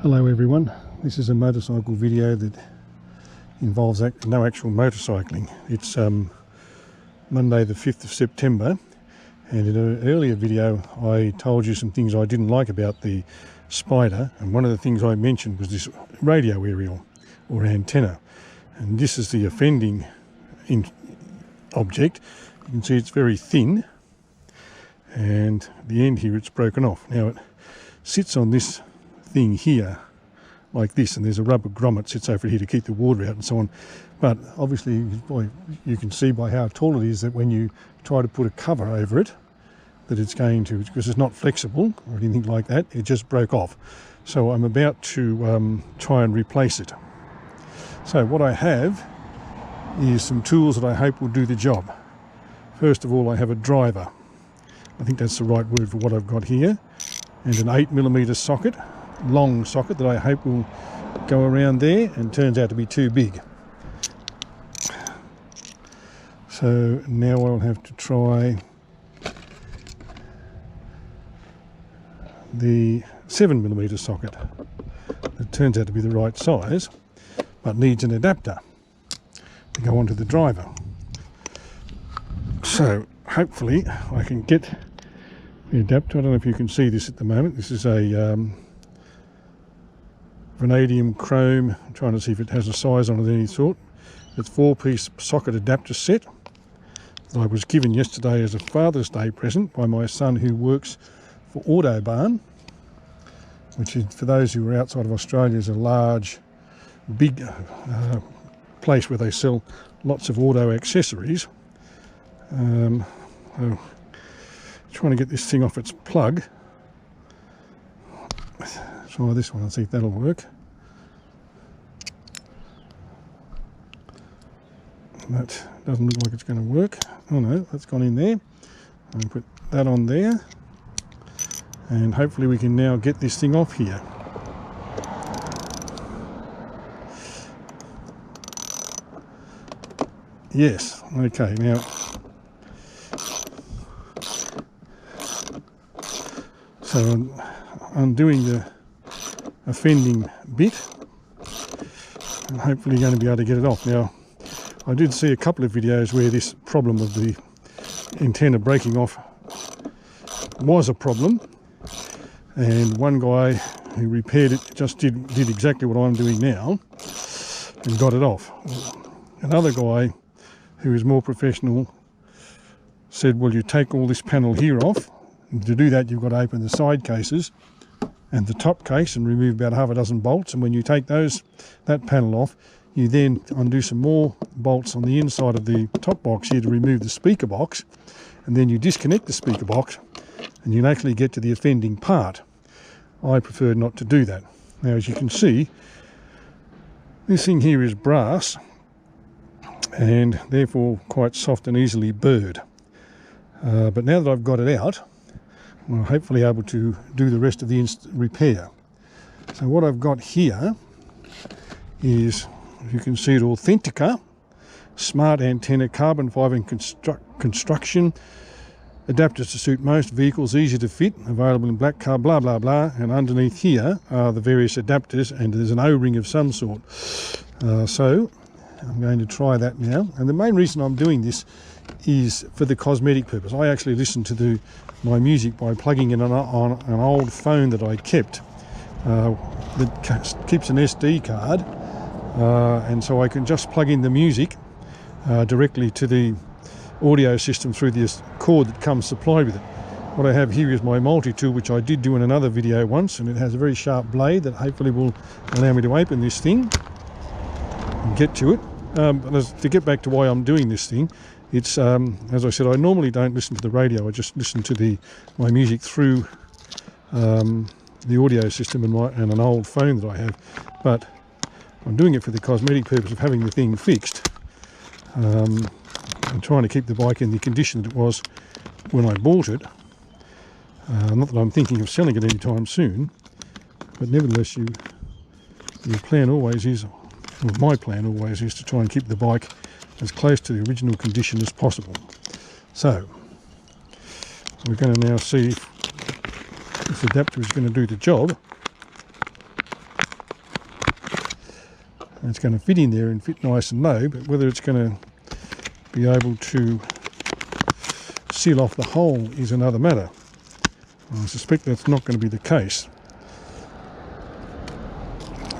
Hello everyone, this is a motorcycle video that involves no actual motorcycling. It's Monday the 5th of September, and in an earlier video I told you some things I didn't like about the Spyder, and one of the things I mentioned was this radio aerial or antenna, and this is the offending object. You can see it's very thin, and at the end here it's broken off. Now it sits on this thing here like this, and there's a rubber grommet sits over here to keep the water out and so on, but obviously you can see by how tall it is that when you try to put a cover over it that it's going to, because it's not flexible or anything like that, it just broke off. So I'm about to try and replace it. So what I have is some tools that I hope will do the job. First of all, I have a driver. I think that's the right word for what I've got here, and an 8mm socket, long socket that I hope will go around there, and turns out to be too big. So now I'll have to try the 7mm socket. It turns out to be the right size, but needs an adapter to go onto the driver. So hopefully I can get the adapter. I don't know if you can see this at the moment. This is a vanadium chrome. I'm trying to see if it has a size on it of any sort. It's 4-piece socket adapter set that I was given yesterday as a Father's Day present by my son, who works for Autobarn, which is, for those who are outside of Australia, is a large, big place where they sell lots of auto accessories. So trying to get this thing off its plug. Try this one and see if that'll work. That doesn't look like it's going to work. Oh no, that's gone in there. I'll put that on there, and hopefully we can now get this thing off here. Yes, okay, now so I'm undoing the offending bit and hopefully going to be able to get it off. Now I did see a couple of videos where this problem of the antenna breaking off was a problem, and one guy who repaired it just did exactly what I'm doing now and got it off. Another guy who is more professional said, well, you take all this panel here off, and to do that you've got to open the side cases and the top case and remove about half a dozen bolts, and when you take that panel off, you then undo some more bolts on the inside of the top box here to remove the speaker box, and then you disconnect the speaker box and you can actually get to the offending part. I prefer not to do that. Now, as you can see, this thing here is brass and therefore quite soft and easily burred, but now that I've got it out, I'm hopefully able to do the rest of the repair. So what I've got here is, if you can see it, Authentica smart antenna, carbon fibre construction, adapters to suit most vehicles, easy to fit, available in black car, blah blah blah, and underneath here are the various adapters, and there's an O-ring of some sort. So I'm going to try that now, and the main reason I'm doing this is for the cosmetic purpose. I actually listen to my music by plugging it on an old phone that I kept that keeps an SD card, and so I can just plug in the music directly to the audio system through this cord that comes supplied with it. What I have here is my multi-tool, which I did do in another video once, and it has a very sharp blade that hopefully will allow me to open this thing and get to it. But to get back to why I'm doing this thing, it's as I said, I normally don't listen to the radio. I just listen to my music through the audio system and an old phone that I have. But I'm doing it for the cosmetic purpose of having the thing fixed. I'm trying to keep the bike in the condition that it was when I bought it. Not that I'm thinking of selling it anytime soon, but nevertheless, your plan always is, or my plan always is, to try and keep the bike as close to the original condition as possible. So we're going to now see if this adapter is going to do the job. And it's going to fit in there and fit nice and low, but whether it's going to be able to seal off the hole is another matter. I suspect that's not going to be the case,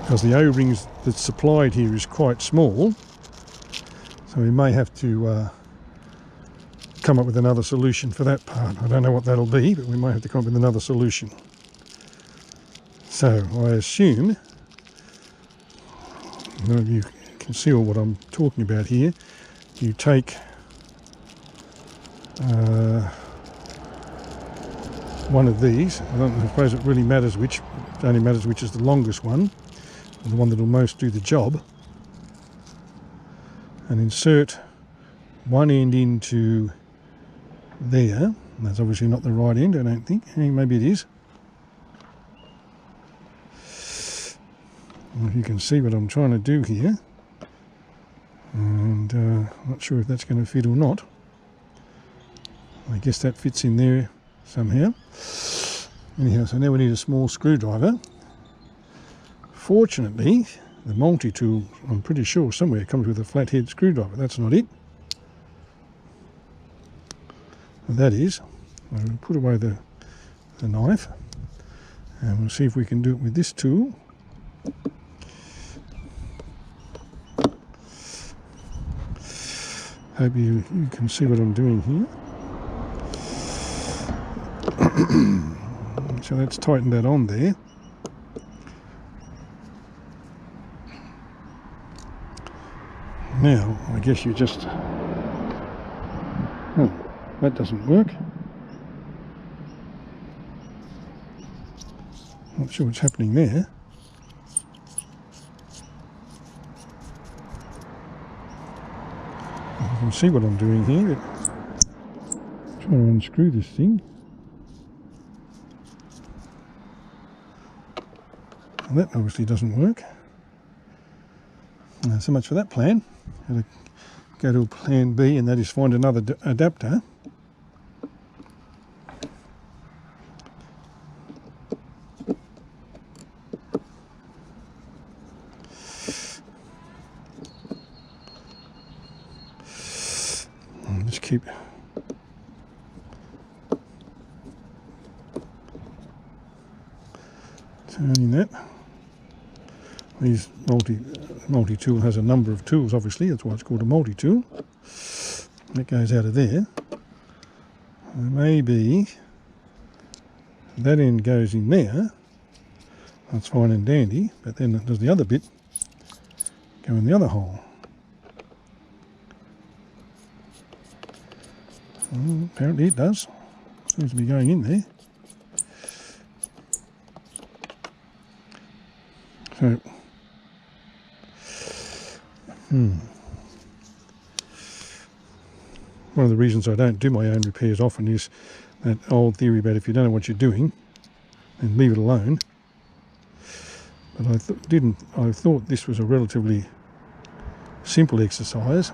because the O-rings that's supplied here is quite small, so we may have to come up with another solution for that part. I don't know what that'll be, but we may have to come up with another solution. So I assume, you can see all what I'm talking about here, you take one of these. I suppose it really matters which. It only matters which is the longest one, or the one that will most do the job, and insert one end into there. That's obviously not the right end, I don't think. Maybe it is. If you can see what I'm trying to do here, and I'm not sure if that's going to fit or not. I guess that fits in there somehow. Anyhow, so now we need a small screwdriver. Fortunately, the multi-tool, I'm pretty sure somewhere comes with a flathead screwdriver. That's not it. That is. I'll put away the knife, and we'll see if we can do it with this tool. Hope you can see what I'm doing here. So let's tighten that on there. Now, I guess you just... Oh, that doesn't work. Not sure what's happening there. You can see what I'm doing here, but I'm trying to unscrew this thing. And that obviously doesn't work. So much for that plan. Got to go to plan B, and that is find another adapter. And just keep turning that. These multi-tool has a number of tools, obviously, that's why it's called a multi-tool. That goes out of there. Maybe that end goes in there. That's fine and dandy, but then does the other bit go in the other hole? Well, apparently it does. Seems to be going in there. So, one of the reasons I don't do my own repairs often is that old theory about if you don't know what you're doing, then leave it alone. But I thought this was a relatively simple exercise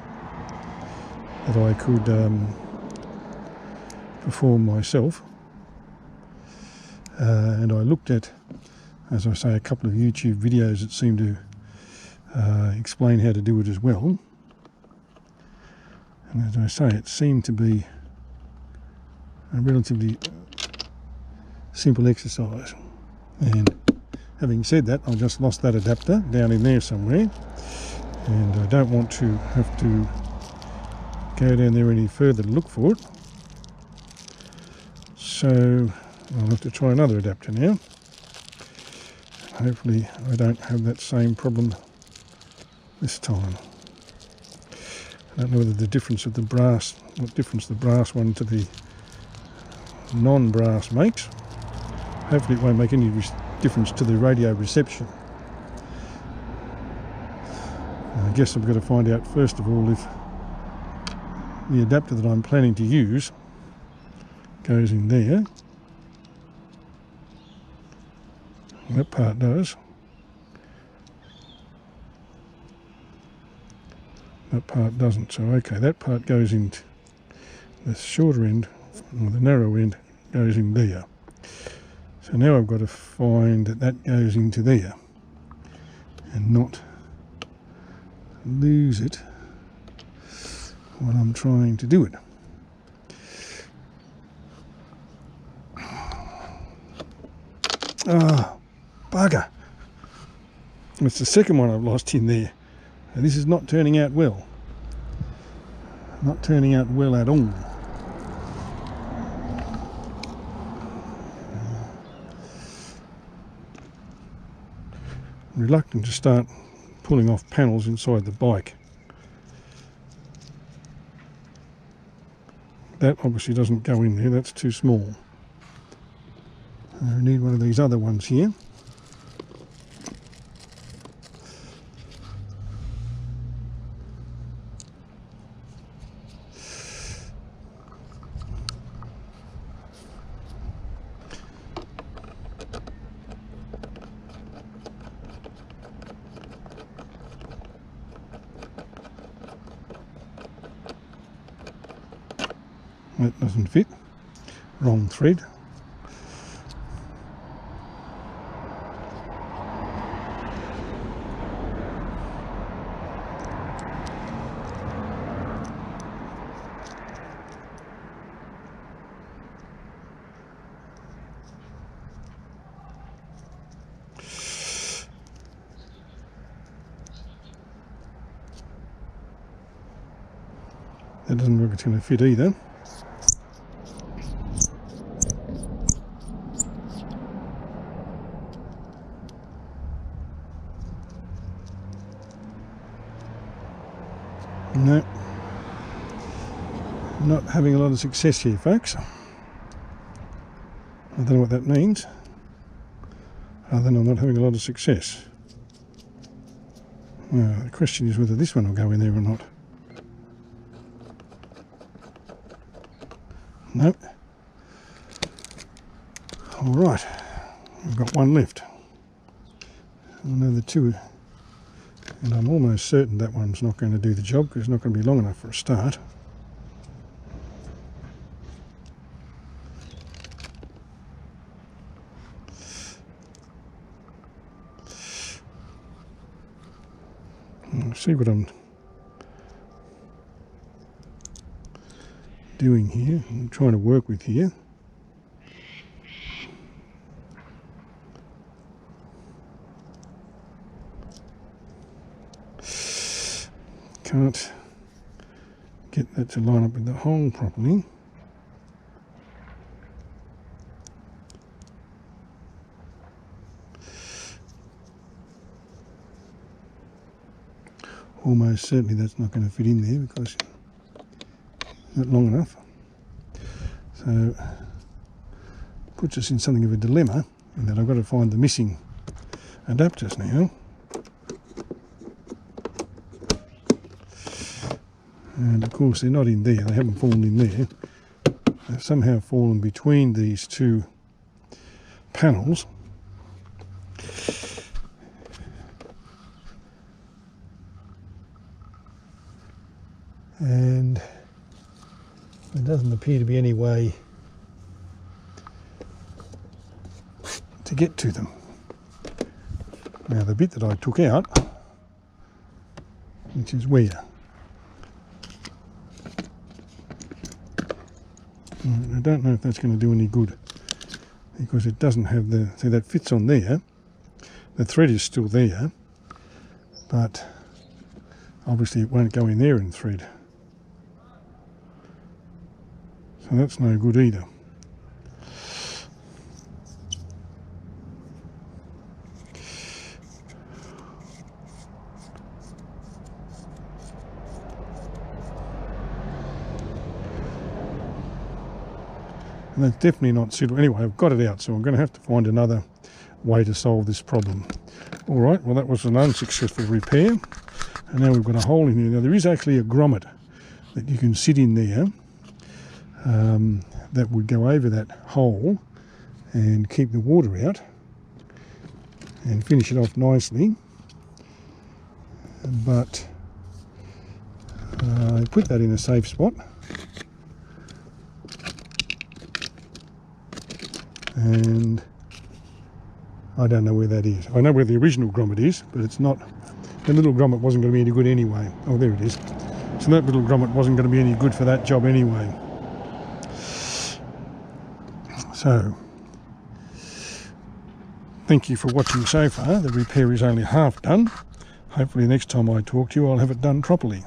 that I could perform myself. And I looked at, as I say, a couple of YouTube videos that seem to explain how to do it as well. And as I say, it seemed to be a relatively simple exercise. And having said that, I just lost that adapter down in there somewhere, and I don't want to have to go down there any further to look for it. So I'll have to try another adapter now. Hopefully I don't have that same problem this time. I don't know whether the difference of the brass, what difference the brass one to the non-brass makes. Hopefully it won't make any difference to the radio reception. I guess I've got to find out first of all if the adapter that I'm planning to use goes in there. That part does. That part doesn't. So okay, that part goes into the shorter end, or the narrow end goes in there. So now I've got to find that that goes into there and not lose it while I'm trying to do it. Ah, bugger. It's the second one I've lost in there. And this is not turning out well. Not turning out well at all. I'm reluctant to start pulling off panels inside the bike. That obviously doesn't go in there, that's too small. I need one of these other ones here. That doesn't fit. Wrong thread. That doesn't look like it's going to fit either. No, not having a lot of success here, folks. I don't know what that means, other than I'm not having a lot of success. Well, the question is whether this one will go in there or not. Nope. Alright, we've got one left. Another two. And I'm almost certain that one's not going to do the job because it's not going to be long enough for a start. Let's see what I'm doing here. I'm trying to work with here. Can't get that to line up with the hole properly. Almost certainly that's not going to fit in there because it's not long enough. So puts us in something of a dilemma in that I've got to find the missing adapters now. And of course they're not in there, they haven't fallen in there. They've somehow fallen between these two panels. And there doesn't appear to be any way to get to them. Now the bit that I took out, which is where? I don't know if that's going to do any good because it doesn't have the, see that fits on there, the thread is still there, but obviously it won't go in there and thread. So that's no good either. And that's definitely not suitable. Anyway, I've got it out, so I'm going to have to find another way to solve this problem. All right, well that was an unsuccessful repair. And now we've got a hole in here. Now there is actually a grommet that you can sit in there that would go over that hole and keep the water out and finish it off nicely. But I put that in a safe spot. And I don't know where that is. I know where the original grommet is, but it's not. The little grommet wasn't going to be any good anyway. Oh, there it is. So that little grommet wasn't going to be any good for that job anyway. So, thank you for watching so far. The repair is only half done. Hopefully next time I talk to you I'll have it done properly.